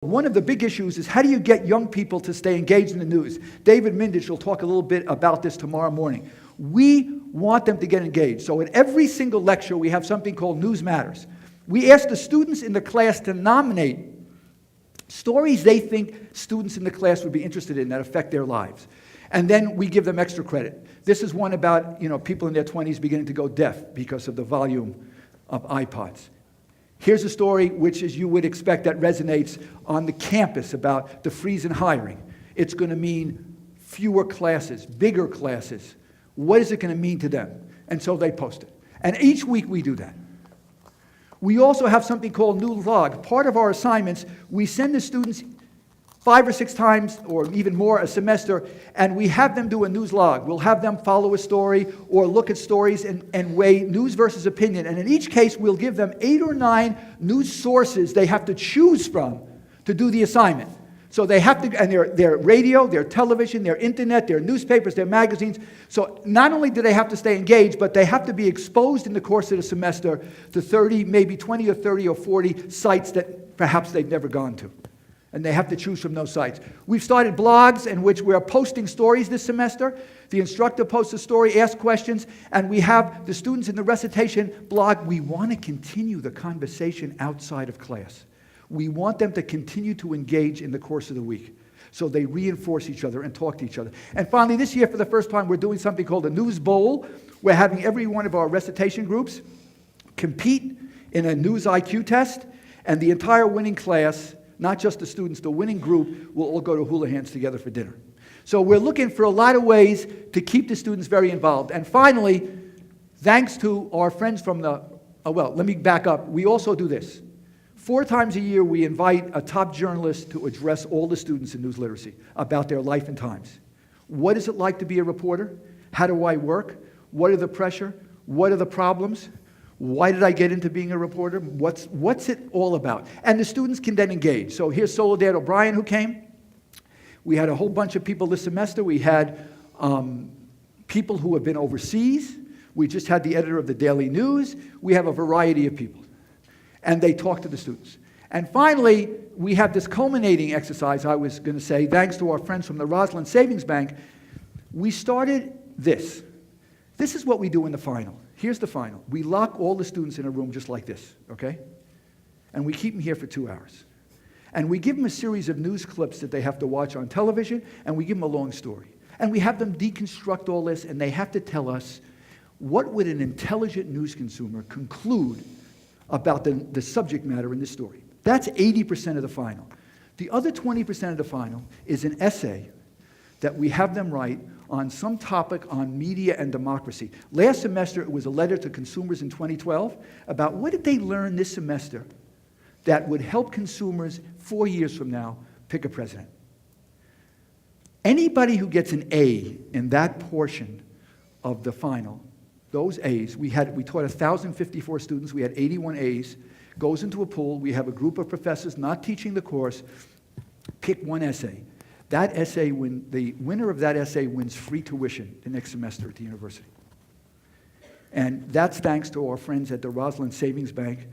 One of the big issues is how do you get young people to stay engaged in the news? David Mindich will talk a little bit about this tomorrow morning. We want them to get engaged. So at every single lecture, we have something called News Matters. We ask the students in the class to nominate stories they think students in the class would be interested in that affect their lives. And then we give them extra credit. This is one about people in their 20s beginning to go deaf because of the volume of iPods. Here's a story which, as you would expect, that resonates on the campus about the freeze in hiring. It's going to mean fewer classes, bigger classes. What is it going to mean to them? And so they post it. And each week we do that. We also have something called News Log. Part of our assignments, we send the students 5 or 6 times, or even more, a semester, and we have them do a news log. We'll have them follow a story or look at stories and weigh news versus opinion. And in each case, we'll give them 8 or 9 news sources they have to choose from to do the assignment. So they have to, and their radio, their television, their internet, their newspapers, their magazines. So not only do they have to stay engaged, but they have to be exposed in the course of the semester to 30, maybe 20 or 30 or 40 sites that perhaps they've never gone to. And they have to choose from those sites. We've started blogs in which we're posting stories this semester. The instructor posts a story, asks questions, and we have the students in the recitation blog. We want to continue the conversation outside of class. We want them to continue to engage in the course of the week. So they reinforce each other and talk to each other. And finally, this year, for the first time, we're doing something called a News Bowl. We're having every one of our recitation groups compete in a news IQ test, and the entire winning class, not just the students, the winning group will all go to Houlihan's together for dinner. So we're looking for a lot of ways to keep the students very involved. And finally, thanks to our friends from let me back up. We also do this. 4 times a year, we invite a top journalist to address all the students in news literacy about their life and times. What is it like to be a reporter? How do I work? What are the pressure? What are the problems? Why did I get into being a reporter? What's it all about? And the students can then engage. So here's Soledad O'Brien who came. We had a whole bunch of people this semester. We had people who have been overseas. We just had the editor of the Daily News. We have a variety of people. And they talk to the students. And finally, we have this culminating exercise, I was going to say, thanks to our friends from the Roslyn Savings Bank. We started this. This is what we do in the final. Here's the final. We lock all the students in a room just like this, okay? And we keep them here for 2 hours. And we give them a series of news clips that they have to watch on television, and we give them a long story. And we have them deconstruct all this, and they have to tell us what would an intelligent news consumer conclude about the subject matter in this story. That's 80% of the final. The other 20% of the final is an essay that we have them write on some topic on media and democracy. Last semester, it was a letter to consumers in 2012 about what did they learn this semester that would help consumers 4 years from now pick a president. Anybody who gets an A in that portion of the final, those A's, we taught 1,054 students, we had 81 A's, goes into a pool, we have a group of professors not teaching the course, pick one essay. That essay, the winner of that essay wins free tuition the next semester at the university. And that's thanks to our friends at the Roslyn Savings Bank.